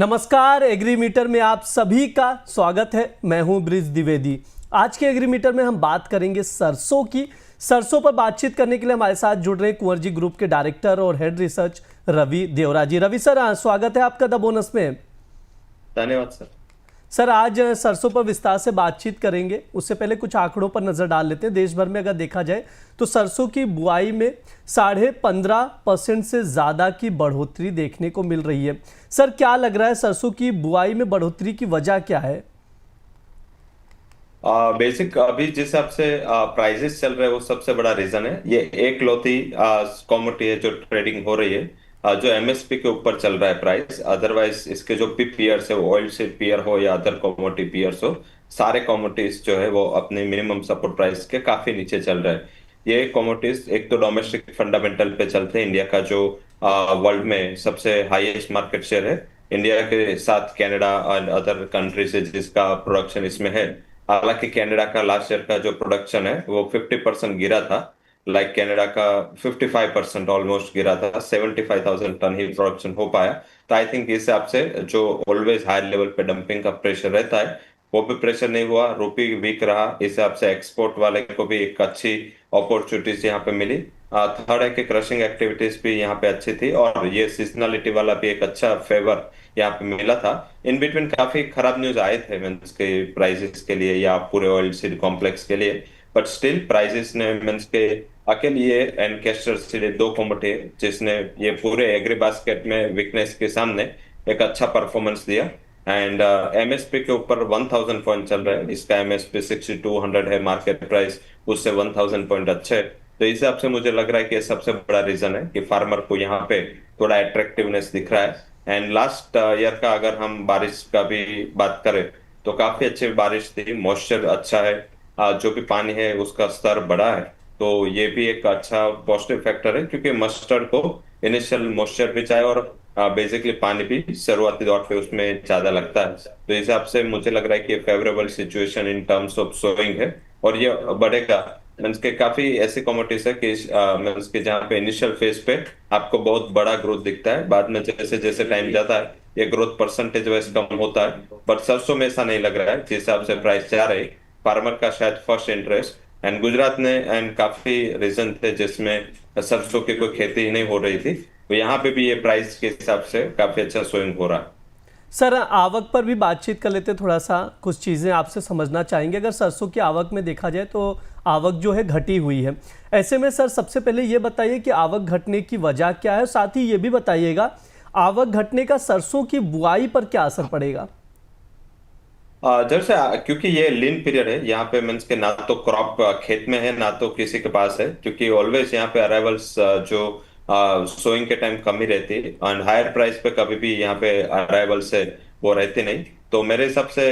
नमस्कार। एग्रीमीटर में आप सभी का स्वागत है। मैं हूं ब्रिज द्विवेदी। आज के एग्रीमीटर में हम बात करेंगे सरसों की। सरसों पर बातचीत करने के लिए हमारे साथ जुड़ रहे कुंवर जी ग्रुप के डायरेक्टर और हेड रिसर्च रवि देवरा जी। रवि सर, स्वागत है आपका द बोनस में। धन्यवाद सर। सर, आज सरसों पर विस्तार से बातचीत करेंगे। उससे पहले कुछ आंकड़ों पर नजर डाल लेते हैं। देश भर में अगर देखा जाए तो सरसों की बुआई में 15.5% से ज़्यादा की बढ़ोतरी देखने को मिल रही है। सर, क्या लग रहा है सरसों की बुआई में बढ़ोतरी की वजह क्या है? बेसिक अभी जिस हिसाब से प्राइजेस चल रहे हैं वो सबसे बड़ा रीजन है। ये एक लौती कॉमोडिटी है जो ट्रेडिंग हो रही है, जो एमएसपी के ऊपर चल रहा है प्राइस। अदरवाइज इसके जो भी पीयर्स है, वो ऑयल सीड पीयर हो या अदर कॉमोडिटी पीयर्स हो, सारे कॉमोडिटीज जो है वो अपने मिनिमम सपोर्ट प्राइस के काफी नीचे चल रहा है। ये कॉमोडिटीज एक तो डोमेस्टिक फंडामेंटल पे चलते हैं। इंडिया का जो वर्ल्ड में सबसे हाईएस्ट मार्केट शेयर है, इंडिया के साथ कनाडा और अदर कंट्रीज है जिसका प्रोडक्शन इसमें है। हालांकि कनाडा का लास्ट ईयर का जो प्रोडक्शन है वो 50% गिरा था। लाइक कनाडा का 55% ऑलमोस्ट गिरा था, 75,000 टन ही प्रोडक्शन हो पाया। तो आई थिंक इस हिसाब से जो ऑलवेज हाई लेवल पे डंपिंग का प्रेशर रहता है वो भी प्रेशर नहीं हुआ, रुपी वीक रहा। इस हिसाब से एक्सपोर्ट वाले को भी एक अच्छी अपॉर्चुनिटीज यहाँ पे मिली। थर्ड है कि क्रशिंग एक्टिविटीज भी यहाँ पे अच्छी थी और ये सीजनलिटी वाला भी एक अच्छा फेवर यहाँ पे मिला था। इन बिटवीन काफी खराब न्यूज आए थे मीन्स के प्राइजेस के लिए या पूरे ऑयल सीड कॉम्प्लेक्स के लिए, बट स्टिल प्राइजेस ने मीन्स के अकेले ये एंड कैस्टर सीड दो कॉमोडिटी जिसने ये पूरे एग्री बास्केट में वीकनेस के सामने एक अच्छा परफॉर्मेंस दिया। एंड एमएसपी के ऊपर 1000 पॉइंट चल रहा है। इसका एमएसपी 6200 है, मार्केट प्राइस उससे 1000 पॉइंट अच्छे है। तो इस हिसाब से मुझे लग रहा है कि ये सबसे बड़ा रीजन है कि फार्मर को यहाँ पे थोड़ा अट्रैक्टिवनेस दिख रहा है। एंड लास्ट ईयर का अगर हम बारिश का भी बात करें तो काफी अच्छी बारिश थी, मॉइस्चर अच्छा है, जो भी पानी है उसका स्तर बढ़ा है। तो ये भी एक अच्छा पॉजिटिव फैक्टर है क्योंकि मस्टर्ड को इनिशियल मॉइस्चर भी चाहिए और बेसिकली पानी भी शुरुआती दौर पे उसमें ज्यादा लगता है। तो इस हिसाब से मुझे लग रहा है कि favourable situation in terms of sowing है और ये बढ़ेगा। मीन्स के काफी ऐसी कमोडिटीज है कि मीन्स के जहाँ पे इनिशियल फेज पे आपको बहुत बड़ा ग्रोथ दिखता है, बाद में जैसे जैसे टाइम जाता है ये ग्रोथ परसेंटेज वाइज कम होता है। बट सरसों में ऐसा नहीं लग रहा है जिस हिसाब से प्राइस जा रही। फार्मर का शायद फर्स्ट इंटरेस्ट एंड गुजरात ने एंड काफी रीजन थे जिसमें सरसों की कोई खेती ही नहीं हो रही थी, तो यहाँ पे भी ये प्राइस के हिसाब से काफी अच्छा स्विंग हो रहा है। सर, आवक पर भी बातचीत कर लेते हैं। थोड़ा सा कुछ चीज़ें आपसे समझना चाहेंगे। अगर सरसों की आवक में देखा जाए तो आवक जो है घटी हुई है। ऐसे में सर सबसे पहले ये बताइए कि आवक घटने की वजह क्या है, साथ ही ये भी बताइएगा आवक घटने का सरसों की बुआई पर क्या असर पड़ेगा। जैसे क्योंकि ये लीन पीरियड है यहाँ पे, मीन्स के ना तो क्रॉप खेत में है ना तो किसी के पास है, क्योंकि ऑलवेज यहाँ पे अराइवल्स जो सोइंग के टाइम कम ही रहती है एंड हायर प्राइस पे कभी भी यहाँ पे अराइवल्स है वो रहते नहीं। तो मेरे हिसाब से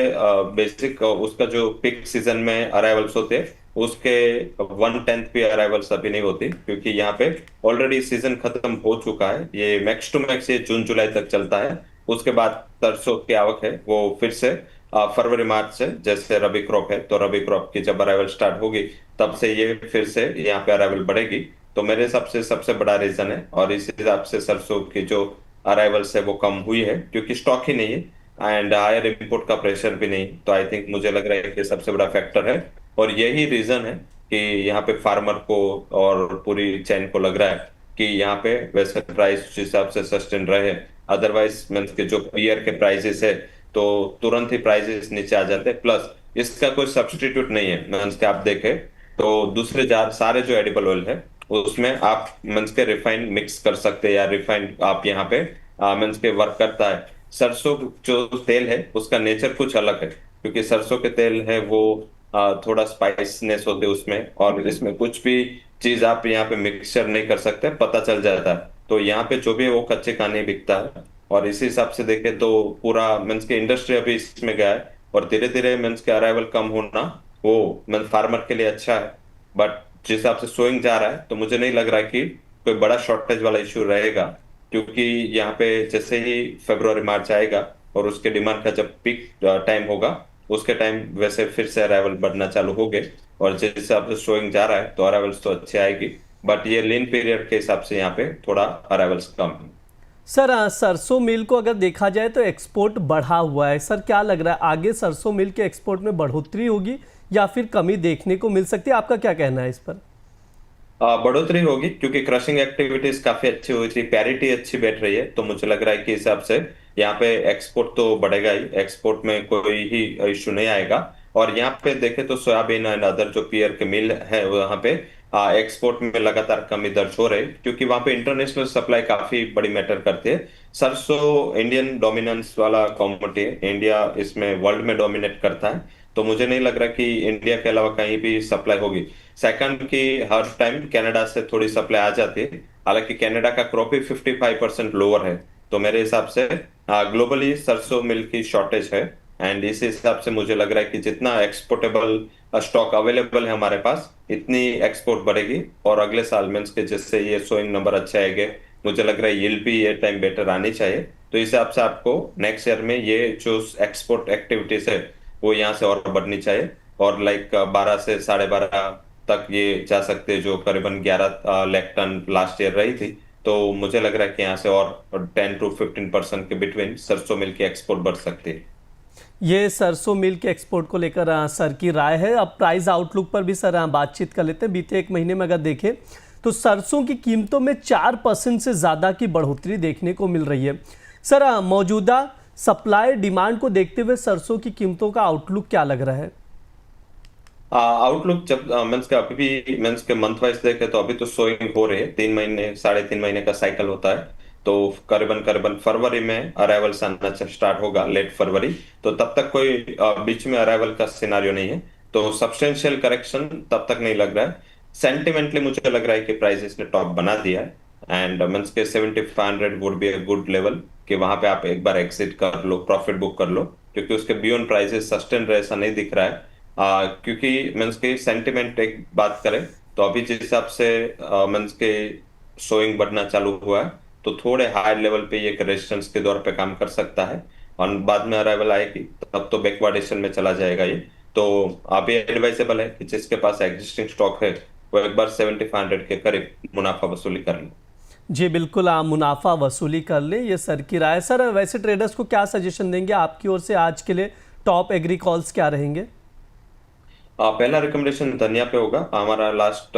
बेसिक उसका जो पिक सीजन में अराइवल्स होते हैं उसके 1/10 भी अराइवल्स अभी नहीं होती, क्योंकि यहाँ पे ऑलरेडी सीजन खत्म हो चुका है। ये मैक्स टू मैक्स ये जून जुलाई तक चलता है। उसके बाद सरसों की आवक है वो फिर से फरवरी मार्च से, जैसे रबी क्रॉप है तो रबी क्रॉप की जब अराइवल स्टार्ट होगी तब से ये फिर से यहाँ पे अराइवल बढ़ेगी। तो मेरे हिसाब से सबसे बड़ा रीजन है और इस हिसाब से सरसों की जो अराइवल्स है वो कम हुई है क्योंकि स्टॉक ही नहीं है एंड हायर इंपोर्ट का प्रेशर भी नहीं। तो आई थिंक मुझे लग रहा है कि सबसे बड़ा फैक्टर है और यही रीजन है कि यहाँ पे फार्मर को और पूरी चैन को लग रहा है कि यहाँ पे वैसे प्राइस उस हिसाब से सस्टेन रहे। अदरवाइज मीन्स के जो ईयर के प्राइसेस है तो तुरंत ही प्राइसेस नीचे आ जाते हैं। प्लस इसका कोई सब्स्टिट्यूट नहीं है। मीन्स के आप देखें तो दूसरे जार सारे जो एडिबल ऑयल है उसमें आप मीन्स के रिफाइंड मिक्स कर सकते हैं या रिफाइंड आप यहाँ पे मीन्स के वर्क करता है। सरसों जो तेल है उसका नेचर कुछ अलग है, क्योंकि सरसों के तेल है वो थोड़ा स्पाइसनेस होते हैं उसमें, और इसमें कुछ भी चीज आप यहाँ पे मिक्सचर नहीं कर सकते, पता चल जाता है। तो यहाँ पे जो भी है वो कच्चे का नहीं बिकता है और इसी हिसाब से देखे तो पूरा मीन्स के इंडस्ट्री अभी इसमें गया है और धीरे धीरे मीन्स के अराइवल कम होना वो मीन्स फार्मर के लिए अच्छा है। बट जिस हिसाब से सोइंग जा रहा है तो मुझे नहीं लग रहा है कि कोई बड़ा शॉर्टेज वाला इश्यू रहेगा, क्योंकि यहाँ पे जैसे ही फरवरी मार्च आएगा और उसके डिमांड का जब पीक टाइम होगा उसके टाइम वैसे फिर से अराइवल बढ़ना चालू हो गए और जिस हिसाब से सोइंग जा रहा है तो अराइवल्स तो अच्छे आएगी। बट ये लीन पीरियड के हिसाब से यहाँ पे थोड़ा अराइवल्स कम है। सर सरसों मिल को अगर देखा जाए तो एक्सपोर्ट बढ़ा हुआ है। सर क्या लग रहा है आगे सरसों मिल के एक्सपोर्ट में बढ़ोतरी होगी या फिर कमी देखने को मिल सकती है? आपका क्या कहना है इस पर? बढ़ोतरी होगी क्योंकि क्रशिंग एक्टिविटीज काफी अच्छी हुई थी, पैरिटी अच्छी बैठ रही है, तो मुझे लग रहा है कि हिसाब से यहाँ पे एक्सपोर्ट तो बढ़ेगा ही, एक्सपोर्ट में कोई ही इशू नहीं आएगा। और यहाँ पे देखे तो सोयाबीन एंड अदर जो पीयर के मिल है वहाँ पे एक्सपोर्ट में लगातार कमी दर्ज हो रही है, क्योंकि वहाँ पे इंटरनेशनल सप्लाई काफी बड़ी मैटर करती है। सरसों इंडियन डोमिनेंस वाला कॉमोडिटी है, इंडिया इसमें वर्ल्ड में डोमिनेट करता है, तो मुझे नहीं लग रहा कि इंडिया के अलावा कहीं भी सप्लाई होगी। सेकंड की हर टाइम कनाडा से थोड़ी सप्लाई आ जाती है, हालांकि कनाडा का क्रॉप ही 55% लोअर है, तो मेरे हिसाब से ग्लोबली सरसों मिल की शॉर्टेज है। एंड इस हिसाब से मुझे लग रहा है कि जितना एक्सपोर्टेबल स्टॉक अवेलेबल है हमारे पास, इतनी एक्सपोर्ट बढ़ेगी। और अगले साल मीन्स के जिससे ये सोइंग नंबर अच्छे आएंगे, मुझे लग रहा है यील्ड भी ये टाइम बेटर आनी चाहिए, तो इस हिसाब से आपको नेक्स्ट ईयर में ये जो एक्सपोर्ट एक्टिविटीज है वो यहाँ से और बढ़नी चाहिए। और लाइक 12 से 12.5 तक ये जा सकते हैं, जो करीबन 11 लाख टन लास्ट ईयर रही थी। तो मुझे लग रहा है कि यहाँ से और 10 to 15% के बिटवीन सरसों मिल की एक्सपोर्ट बढ़ सकती है। ये सरसों मिल के एक्सपोर्ट को लेकर सर की राय है। अब प्राइस आउटलुक पर भी सर बातचीत कर लेते हैं। बीते एक महीने में अगर देखें तो सरसों की कीमतों में 4% से ज़्यादा की बढ़ोतरी देखने को मिल रही है। सर मौजूदा सप्लाई डिमांड को देखते हुए सरसों की कीमतों का आउटलुक क्या लग रहा है? आउटलुक जब मीन्स के अभी भी मीन्स के मंथ वाइज देखे तो अभी तो सोइंग हो रहे हैं, 3 महीने 3.5 महीने का साइकिल होता है, तो करीबन करीबन फरवरी में अराइवल्स आना स्टार्ट होगा, लेट फरवरी, तो तब तक कोई बीच में अराइवल का सिनारियो नहीं है, तो सब्सटेंशियल करेक्शन तब तक नहीं लग रहा है। सेंटिमेंटली मुझे लग रहा है कि प्राइसेस ने टॉप बना दिया है, एंड मीन्स के 7500 would be a good level कि वहां पे आप एक बार एग्जिट कर लो, प्रॉफिट बुक कर लो, क्योंकि उसके बियॉन्ड प्राइसेस सस्टेन रहे ऐसा नहीं दिख रहा है। क्योंकि मीन्स के सेंटिमेंट एक बात करें तो अभी जिस हिसाब से मीन्स के सोइंग बढ़ना चालू हुआ है, तो थोड़े हाई लेवल पे ये रेजिस्टेंस के दौर पे काम कर सकता है, और बाद में अराइवल आएगी तब तो बैकवर्डेशन में चला जाएगा ये। तो अभी एडवाइजेबल है कि जिसके पास एग्जिस्टिंग स्टॉक है वो एक बार 7500 के करीब मुनाफा वसूली कर ले। जी बिल्कुल, आप मुनाफा वसूली कर लें, ये सर की राय। सर वैसे ट्रेडर्स को क्या सजेशन देंगे आपकी ओर से? आज के लिए टॉप एग्री कॉल्स क्या रहेंगे? पहला रिकमेंडेशन धनिया पे होगा। हमारा लास्ट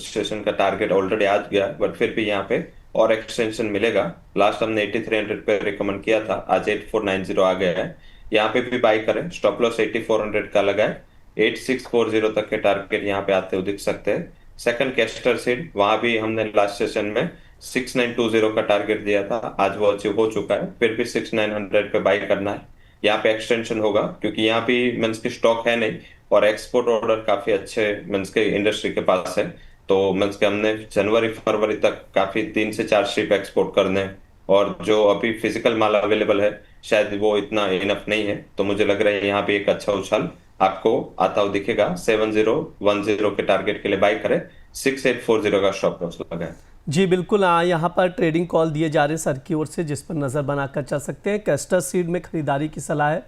सेशन का टारगेट ऑलरेडी आज गया, बट फिर भी यहाँ पे और एक्सटेंशन मिलेगा। लास्ट हमने 8300 पे रिकमेंड किया था, आज 8490 आ गया है। यहाँ पे भी बाई करें, स्टॉप लॉस 8400 का लगाए, 8640 तक के टारगेट यहाँ पे आते हुए दिख सकते हैं। सेकंड कैस्टर सीड, वहां भी हमने लास्ट सेशन में 6920 का टारगेट दिया था, आज वो अचीव हो चुका है, फिर भी 6900 पे बाई करना है। यहाँ पे एक्सटेंशन होगा क्योंकि यहाँ भी मीन्स की स्टॉक है नहीं, और एक्सपोर्ट ऑर्डर काफी अच्छे मीन्स के इंडस्ट्री के पास है, तो मीन्स के हमने जनवरी फरवरी तक काफी 3 से 4 शिप एक्सपोर्ट करने हैं, और जो अभी फिजिकल माल अवेलेबल है शायद वो इतना इनफ नहीं है, तो मुझे लग रहा है यहाँ पे एक अच्छा उछाल आपको आता हुआ दिखेगा। 7010 के टारगेट के लिए बाई करें, 6840 का स्टॉप लॉस लगाए। जी बिल्कुल, यहाँ पर ट्रेडिंग कॉल दिए जा रहे हैं सर की ओर से, जिस पर नज़र बनाकर चल सकते हैं। कैस्टर सीड में खरीदारी की सलाह है,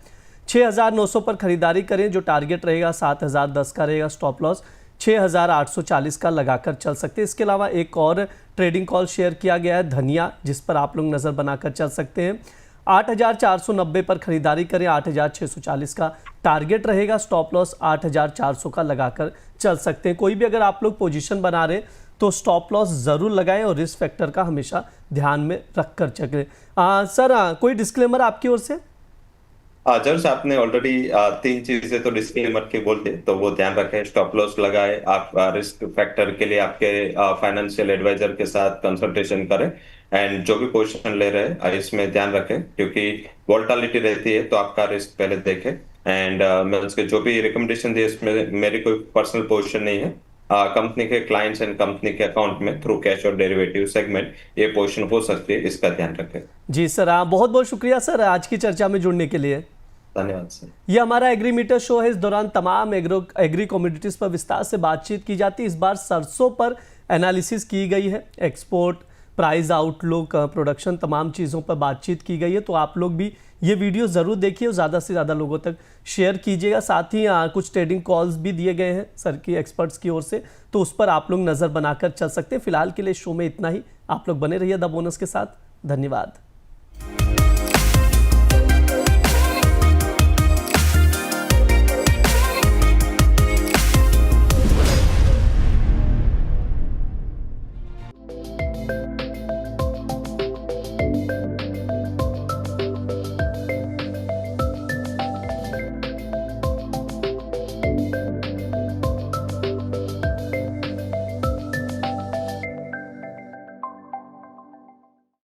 6900 पर खरीदारी करें, जो टारगेट रहेगा 7010 का रहेगा, स्टॉप लॉस 6840 का लगाकर चल सकते हैं। इसके अलावा एक और ट्रेडिंग कॉल शेयर किया गया है धनिया, जिस पर आप लोग नज़र बनाकर चल सकते हैं। 8490 पर खरीदारी करें, 8640 का टारगेट रहेगा, स्टॉप लॉस 8400 का लगाकर चल सकते हैं। कोई भी अगर आप लोग पोजीशन बना रहे तो स्टॉप लॉस ज़रूर लगाएं और रिस्क फैक्टर का हमेशा ध्यान में रख कर चलें। सर कोई डिस्क्लेमर आपकी ओर से? जब से आपने ऑलरेडी 3 चीजें तो डिस्क्लेमर के बोल दी, तो वो ध्यान रखें, स्टॉप लॉस लगाए, आप रिस्क फैक्टर के लिए आपके फाइनेंशियल एडवाइजर के साथ कंसल्टेशन करें, एंड जो भी पोजीशन ले रहे हैं इसमें ध्यान रखें, क्योंकि वोलेटिलिटी रहती है, तो आपका रिस्क पहले देखें। एंड मैं उसके जो भी रिकमेंडेशन दिए इसमें मेरी कोई पर्सनल पोजीशन नहीं है, कंपनी के क्लाइंट्स एंड कंपनी के अकाउंट में थ्रू कैश और डेरिवेटिव सेगमेंट ये पोजीशन हो सकती है, इसका ध्यान रखें। जी सर, बहुत बहुत शुक्रिया सर आज की चर्चा में जुड़ने के लिए। धन्यवाद सर। ये हमारा एग्रीमीटर शो है। इस दौरान तमाम एग्री कमोडिटीज पर विस्तार से बातचीत की जाती है। इस बार सरसों पर एनालिसिस की गई है, एक्सपोर्ट, प्राइस आउटलुक, प्रोडक्शन, तमाम चीज़ों पर बातचीत की गई है। तो आप लोग भी ये वीडियो ज़रूर देखिए और ज़्यादा से ज़्यादा लोगों तक शेयर कीजिएगा। साथ ही कुछ ट्रेडिंग कॉल्स भी दिए गए हैं सर की एक्सपर्ट्स की ओर से, तो उस पर आप लोग नज़र बनाकर चल सकते हैं। फिलहाल के लिए शो में इतना ही। आप लोग बने रहिए द बोनस के साथ। धन्यवाद।